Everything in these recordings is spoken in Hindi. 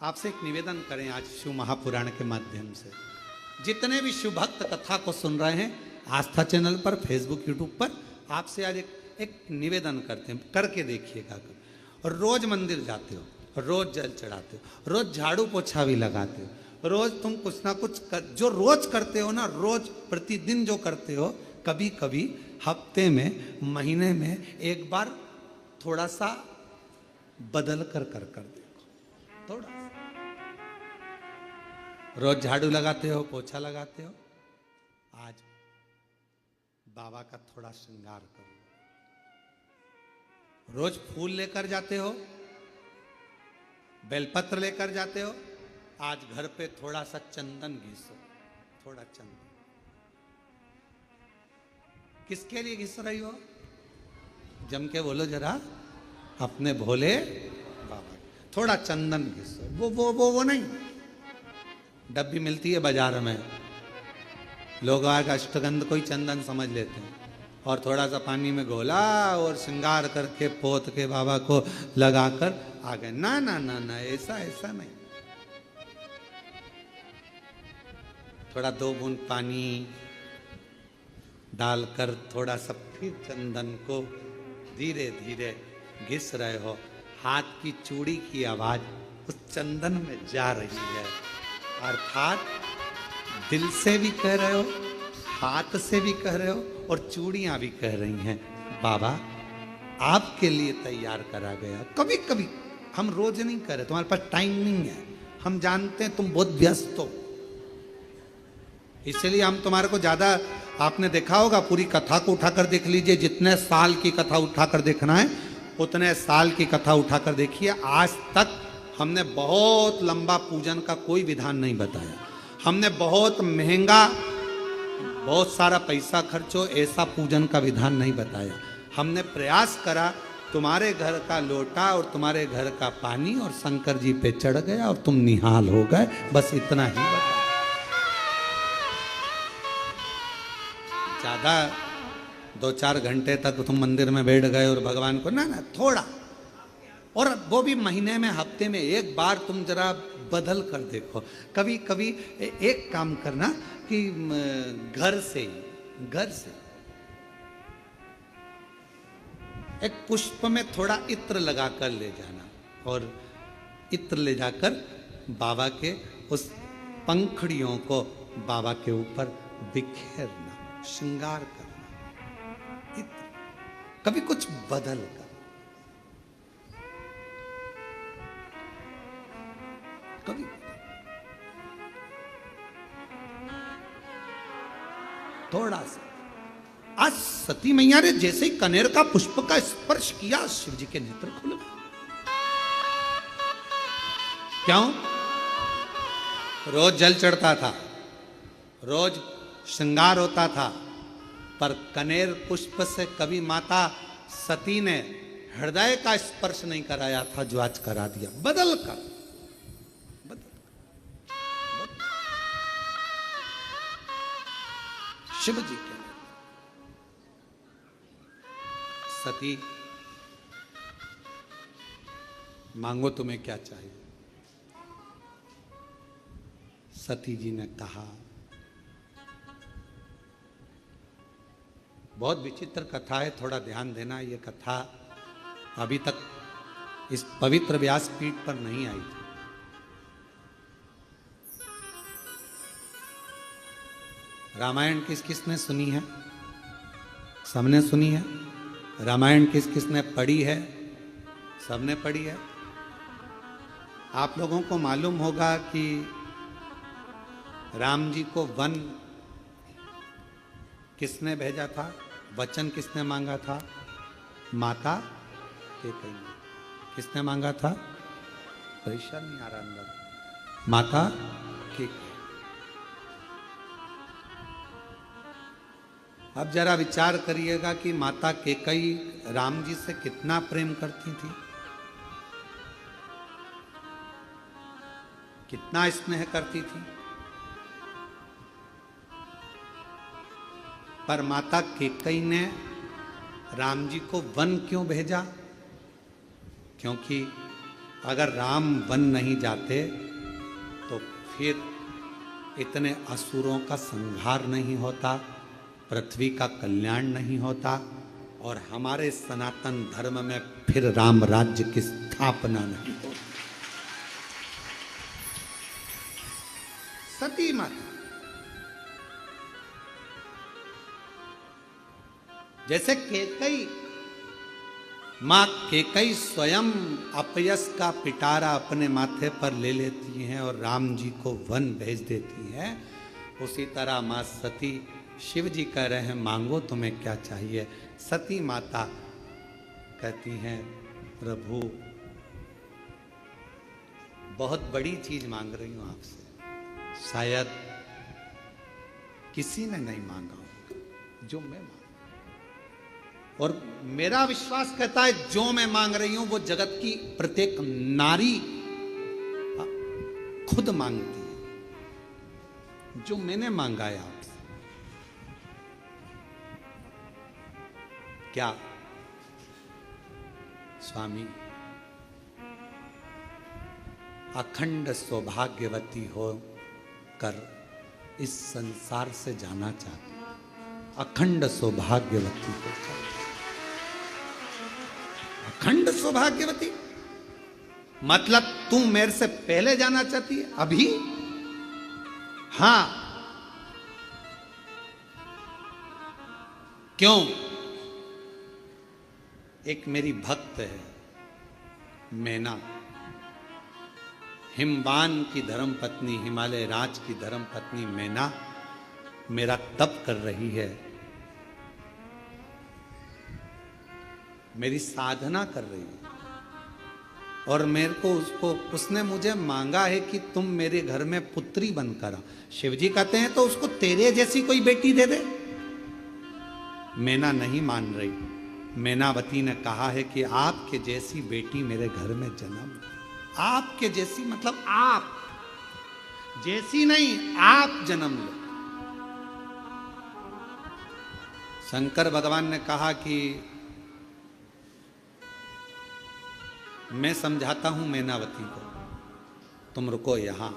आपसे एक निवेदन करें आज शिव महापुराण के माध्यम से। जितने भी शिव भक्त कथा को सुन रहे हैं आस्था चैनल पर, फेसबुक, यूट्यूब पर, आपसे आज एक निवेदन करते हैं, करके देखिएगा। और रोज मंदिर जाते हो, रोज जल चढ़ाते हो, रोज झाड़ू पोछा भी लगाते हो, रोज तुम कुछ ना कुछ जो रोज करते हो ना, रोज प्रतिदिन जो करते हो, कभी कभी हफ्ते में, महीने में एक बार थोड़ा सा बदल कर देखो। थोड़ा रोज झाड़ू लगाते हो, पोछा लगाते हो, आज बाबा का थोड़ा श्रृंगार करो। रोज फूल लेकर जाते हो, बेलपत्र लेकर जाते हो, आज घर पे थोड़ा सा चंदन घिसो, थोड़ा चंदन। किसके लिए घिस रही हो? जम के बोलो जरा, अपने भोले बाबा। थोड़ा चंदन घिसो, वो नहीं, डब्बी मिलती है बाजार में, लोग आग अष्टगंध को ही चंदन समझ लेते हैं, और थोड़ा सा पानी में घोला और श्रृंगार करके पोत के बाबा को लगाकर आ गए। ना ना ना ना, ऐसा नहीं। थोड़ा 2 बूंद पानी डालकर थोड़ा सा फिर चंदन को धीरे धीरे घिस रहे हो। हाथ की चूड़ी की आवाज उस चंदन में जा रही है, अर्थात दिल से भी कह रहे हो, हाथ से भी कह रहे हो, और चूड़ियां भी कह रही हैं, बाबा आपके लिए तैयार करा गया। कभी कभी हम रोज नहीं कर रहे, तुम्हारे पास टाइम नहीं है, हम जानते हैं तुम बहुत व्यस्त हो, इसलिए हम तुम्हारे को ज्यादा, आपने देखा होगा, पूरी कथा को उठाकर देख लीजिए, जितने साल की कथा उठाकर देखना है उतने साल की कथा उठाकर देखिए। आज तक हमने बहुत लंबा पूजन का कोई विधान नहीं बताया, हमने बहुत महंगा, बहुत सारा पैसा खर्चो ऐसा पूजन का विधान नहीं बताया। हमने प्रयास करा तुम्हारे घर का लोटा और तुम्हारे घर का पानी और शंकर जी पे चढ़ गया और तुम निहाल हो गए, बस इतना ही बताया। ज्यादा 2-4 घंटे तक तुम मंदिर में बैठ गए और भगवान को ना थोड़ा, और वो भी महीने में, हफ्ते में एक बार तुम जरा बदल कर देखो। कभी कभी एक काम करना कि घर से एक पुष्प में थोड़ा इत्र लगाकर ले जाना, और इत्र ले जाकर बाबा के उस पंखड़ियों को बाबा के ऊपर बिखेरना, श्रृंगार करना। इत्र कभी कुछ बदल कर, कभी थोड़ा सा। आज सती मैया ने जैसे ही कनेर का पुष्प का स्पर्श किया, शिव जी के नेत्र खुल गए। क्यों? रोज जल चढ़ता था, रोज श्रृंगार होता था, पर कनेर पुष्प से कभी माता सती ने हृदय का स्पर्श नहीं कराया था, जो आज करा दिया, बदल कर। शिव जी के सती, मांगो तुम्हें क्या चाहिए? सती जी ने कहा, बहुत विचित्र कथा है, थोड़ा ध्यान देना। ये कथा अभी तक इस पवित्र व्यासपीठ पर नहीं आई थी। रामायण किस किसने सुनी है? सबने सुनी है। रामायण किस किसने पढ़ी है? सबने पढ़ी है। आप लोगों को मालूम होगा कि राम जी को वन किसने भेजा था? वचन किसने मांगा था? माता कैकेयी ने। किसने मांगा था? परेशान नहीं आ रहा अंदर। माता कैकेयी। अब जरा विचार करिएगा कि माता कैकेयी राम जी से कितना प्रेम करती थी, कितना स्नेह करती थी। पर माता कैकेयी ने राम जी को वन क्यों भेजा? क्योंकि अगर राम वन नहीं जाते तो फिर इतने असुरों का संहार नहीं होता, पृथ्वी का कल्याण नहीं होता और हमारे सनातन धर्म में फिर राम राज्य की स्थापना नहीं होती। सती माता जैसे केकई मां केकई स्वयं अपयस का पिटारा अपने माथे पर ले लेती हैं और राम जी को वन भेज देती हैं, उसी तरह मां सती, शिव जी कह रहे हैं मांगो तुम्हें क्या चाहिए। सती माता कहती हैं प्रभु बहुत बड़ी चीज मांग रही हूं आपसे, शायद किसी ने नहीं मांगा होगा जो मैं मांग, और मेरा विश्वास कहता है जो मैं मांग रही हूं वो जगत की प्रत्येक नारी खुद मांगती है। जो मैंने मांगा है आपसे, क्या स्वामी अखंड सौभाग्यवती हो कर इस संसार से जाना चाहती, अखंड सौभाग्यवती होकर, अखंड सौभाग्यवती मतलब तू मेरे से पहले जाना चाहती है अभी? हां, क्यों? एक मेरी भक्त है मैना, हिमवान की धर्मपत्नी, हिमालय राज की धर्मपत्नी मैना मेरा तप कर रही है, मेरी साधना कर रही है और मेरे को उसने मुझे मांगा है कि तुम मेरे घर में पुत्री बनकर आ। शिवजी कहते हैं तो उसको तेरे जैसी कोई बेटी दे दे। मैना नहीं मान रही। मैनावती ने कहा है कि आपके जैसी बेटी मेरे घर में जन्म, आपके जैसी मतलब आप जैसी नहीं, आप जन्म लो। शंकर भगवान ने कहा कि मैं समझाता हूं मैनावती को, तुम रुको यहां।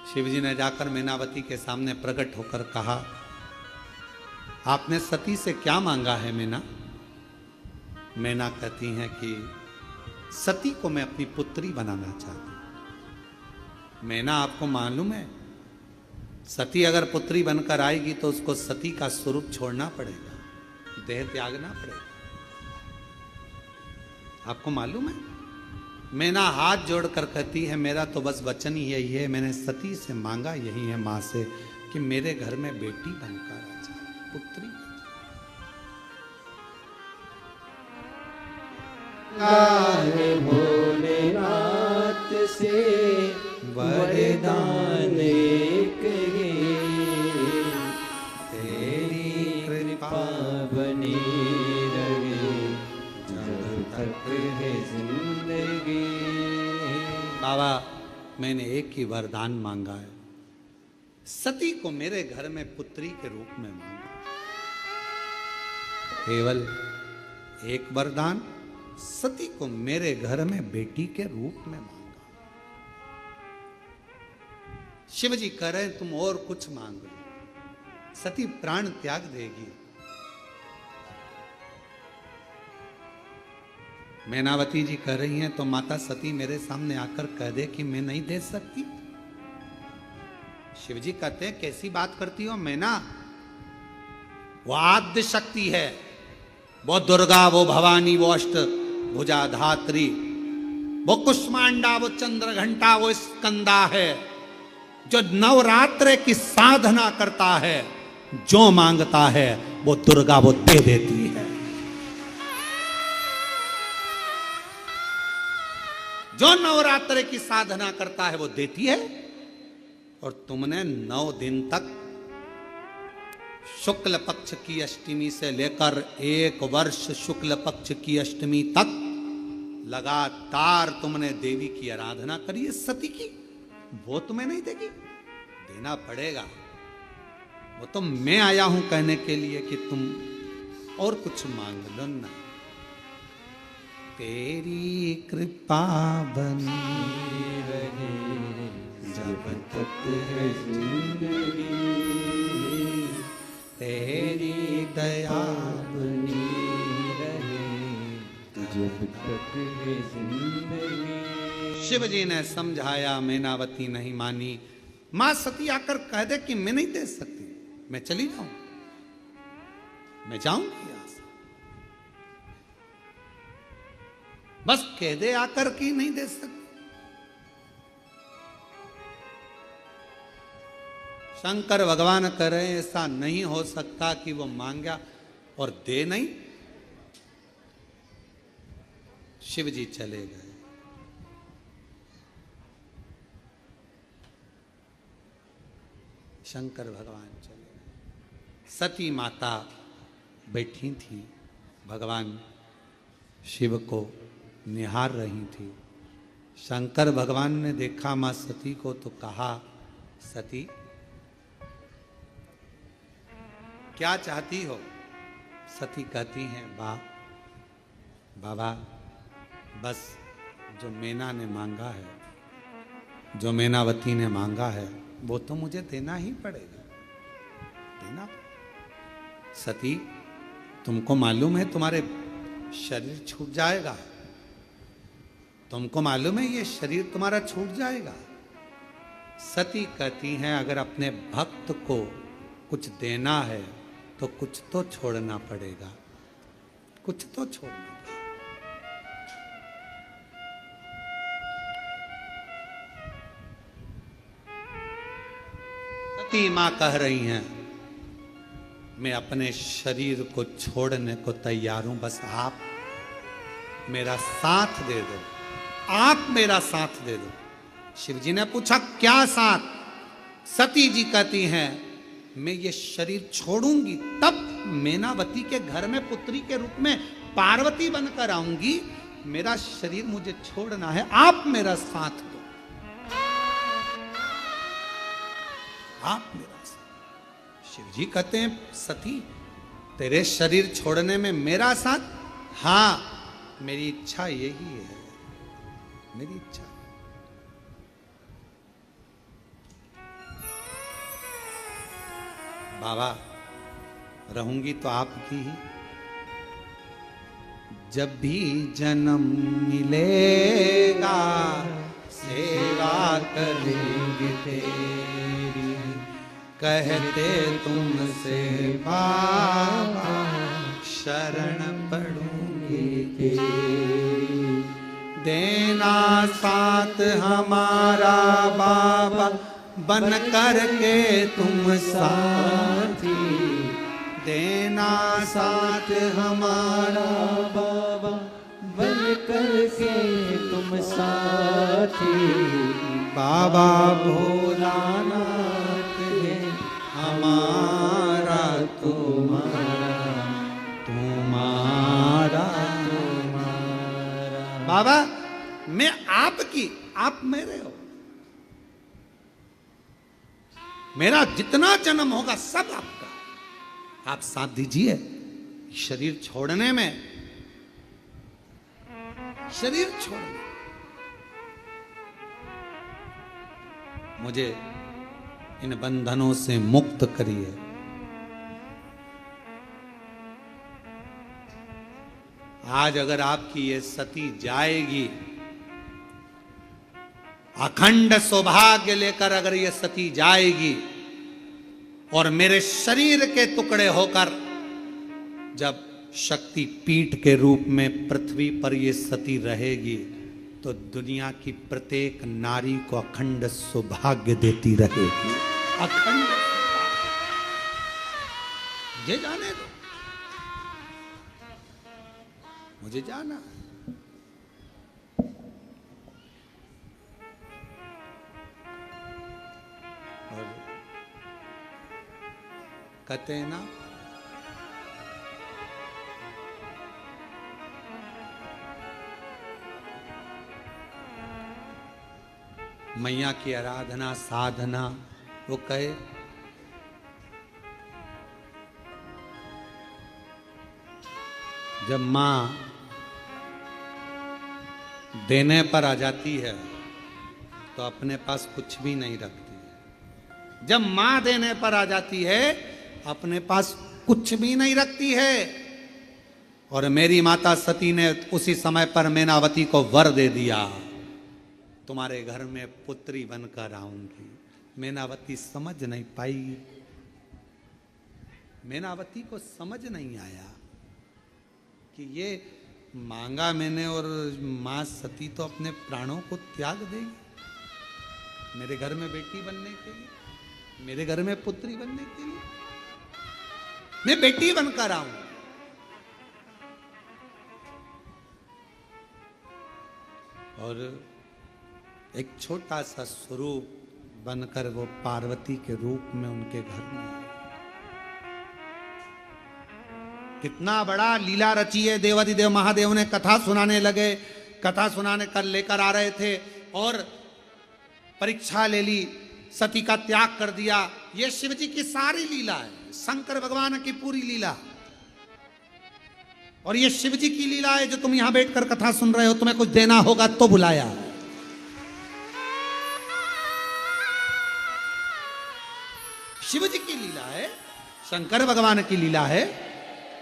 शिवजी ने जाकर मैनावती के सामने प्रकट होकर कहा, आपने सती से क्या मांगा है मैना? मैना कहती हैं कि सती को मैं अपनी पुत्री बनाना चाहती हूं। मैना आपको मालूम है सती अगर पुत्री बनकर आएगी तो उसको सती का स्वरूप छोड़ना पड़ेगा, देह त्यागना पड़ेगा, आपको मालूम है? मैना हाथ जोड़कर कहती है मेरा तो बस वचन ही यही है, मैंने सती से मांगा यही है मां से कि मेरे घर में बेटी बनकर आ जाए, पुत्री। भोलेनाथ से वरदान कहे, तेरी कृपा बनी रहे जब तक है जिंदगी। बाबा मैंने एक ही वरदान मांगा है, सती को मेरे घर में पुत्री के रूप में मांगा, केवल एक वरदान, सती को मेरे घर में बेटी के रूप में मांगा। शिव जी कह रहे तुम और कुछ मांग लो, सती प्राण त्याग देगी। मैनावती जी कह रही हैं तो माता सती मेरे सामने आकर कह दे कि मैं नहीं दे सकती। शिव जी कहते हैं कैसी बात करती हो मैना, वो आद्य शक्ति है, वो दुर्गा, वो भवानी, वो अष्ट भुजा धात्री, वो कुष्मांडा, वो चंद्र घंटा, वो स्कंदा है, जो नवरात्र की साधना करता है, जो मांगता है वो दुर्गा वो दे देती है। जो नवरात्र की साधना करता है वो देती है। और तुमने 9 दिन तक शुक्ल पक्ष की अष्टमी से लेकर 1 वर्ष शुक्ल पक्ष की अष्टमी तक लगातार तुमने देवी की आराधना करी है सती की, वो तुम्हें नहीं देगी? देना पड़ेगा। वो तो मैं आया हूं कहने के लिए कि तुम और कुछ मांग लो ना। तेरी कृपा बनी रहे जब तक है जिंदगी, तेरी दया बनी रहे जब तक है जिंदगी। शिव जी ने समझाया, मैनावती नहीं मानी। मां सती आकर कह दे कि मैं नहीं दे सकती, मैं चली जाऊं, मैं जाऊंगी यहां से, बस कह दे आकर कि नहीं दे सकती। शंकर भगवान कह रहे हैं ऐसा नहीं हो सकता कि वो मांगा और दे नहीं। शिव जी चले गए। शंकर भगवान चले गए। सती माता बैठी थी, भगवान शिव को निहार रही थी। शंकर भगवान ने देखा मां सती को तो कहा, सती क्या चाहती हो? सती कहती हैं, बाबा बस जो मैना ने मांगा है, जो मैनावती ने मांगा है, वो तो मुझे देना ही पड़ेगा, देना। सती तुमको मालूम है तुम्हारे शरीर छूट जाएगा, तुमको मालूम है ये शरीर तुम्हारा छूट जाएगा। सती कहती हैं अगर अपने भक्त को कुछ देना है तो कुछ तो छोड़ना पड़ेगा, कुछ तो छोड़ना पड़ेगा। सती मां कह रही हैं, मैं अपने शरीर को छोड़ने को तैयार हूं, बस आप मेरा साथ दे दो, आप मेरा साथ दे दो। शिव जी ने पूछा क्या साथ? सती जी कहती हैं मैं ये शरीर छोड़ूंगी तब मैनावती के घर में पुत्री के रूप में पार्वती बनकर आऊंगी, मेरा शरीर मुझे छोड़ना है, आप मेरा साथ दो, आप मेरा साथ। शिव जी कहते हैं सती तेरे शरीर छोड़ने में मेरा साथ? हां, मेरी इच्छा यही है, मेरी इच्छा। बाबा रहूंगी तो आपकी ही, जब भी जन्म मिलेगा सेवा करेंगे तेरी, कहते तुमसे बाबा शरण पड़ूंगी तेरी, देना साथ हमारा बाबा बन करके तुम साथी, देना साथ हमारा बाबा बन करके तुम साथी, बाबा भोलानाथ है हमारा तुम्हारा, तुम्हारा तुम्हारा। बाबा मैं आपकी, आप मेरे हो, मेरा जितना जन्म होगा सब आपका, आप साथ दीजिए शरीर छोड़ने में, शरीर छोड़ने, मुझे इन बंधनों से मुक्त करिए। आज अगर आपकी ये सती जाएगी, अखंड सौभाग्य लेकर अगर ये सती जाएगी और मेरे शरीर के टुकड़े होकर जब शक्ति पीठ के रूप में पृथ्वी पर ये सती रहेगी, तो दुनिया की प्रत्येक नारी को अखंड सौभाग्य देती रहेगी, अखंड। मुझे जाने दो, मुझे जाना है। और कहते हैं ना, मैया की आराधना साधना, वो कहे जब मां देने पर आ जाती है तो अपने पास कुछ भी नहीं रखती है। जब मां देने पर आ जाती है अपने पास कुछ भी नहीं रखती है। और मेरी माता सती ने उसी समय पर मैनावती को वर दे दिया, तुम्हारे घर में पुत्री बनकर आऊंगी। मैनावती समझ नहीं पाई, मैनावती को समझ नहीं आया कि ये मांगा मैंने और मां सती तो अपने प्राणों को त्याग देगी मेरे घर में बेटी बनने के लिए, मेरे घर में पुत्री बनने के लिए। मैं बेटी बनकर आऊं। और एक छोटा सा स्वरूप बनकर वो पार्वती के रूप में उनके घर में आई। कितना बड़ा लीला रची है। देवादिदेव महादेव ने कथा सुनाने लगे, कथा सुनाने कर लेकर आ रहे थे और परीक्षा ले ली, सती का त्याग कर दिया। ये शिव जी की सारी लीला है, शंकर भगवान की पूरी लीला। और ये शिव जी की लीला है जो तुम यहां बैठकर कथा सुन रहे हो। तुम्हें कुछ देना होगा तो बुलाया। शिव जी की लीला है, शंकर भगवान की लीला है।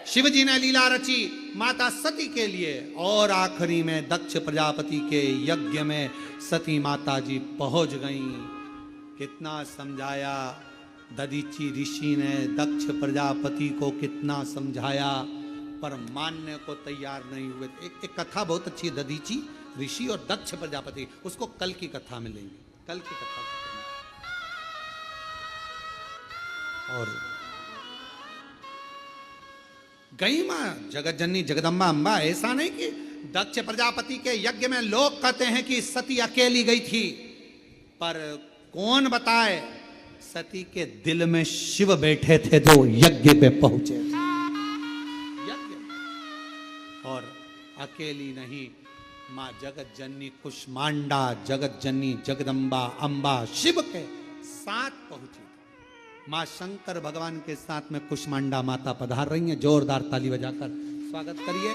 शिव जी ने लीला रची माता सती के लिए और आखिरी में दक्ष प्रजापति के यज्ञ में सती माता जी पहुंच गईं। कितना समझाया दधीची ऋषि ने, दक्ष प्रजापति को कितना समझाया पर मानने को तैयार नहीं हुए। एक कथा बहुत अच्छी है, दधीची ऋषि और दक्ष प्रजापति, उसको कल की कथा में लेंगे, कल की कथा। और गई मां जगत जननी जगदम्बा अम्बा। ऐसा नहीं कि दक्ष प्रजापति के यज्ञ में लोग कहते हैं कि सती अकेली गई थी, पर कौन बताए सती के दिल में शिव बैठे थे जो यज्ञ पे पहुंचे थे। यज्ञ और अकेली नहीं, मां जगत जननी कुष्मांडा, जगत जननी जगदम्बा अम्बा शिव के साथ पहुंची। मां शंकर भगवान के साथ में कुष्मांडा माता पधार रही हैं। जोरदार ताली बजाकर स्वागत करिए।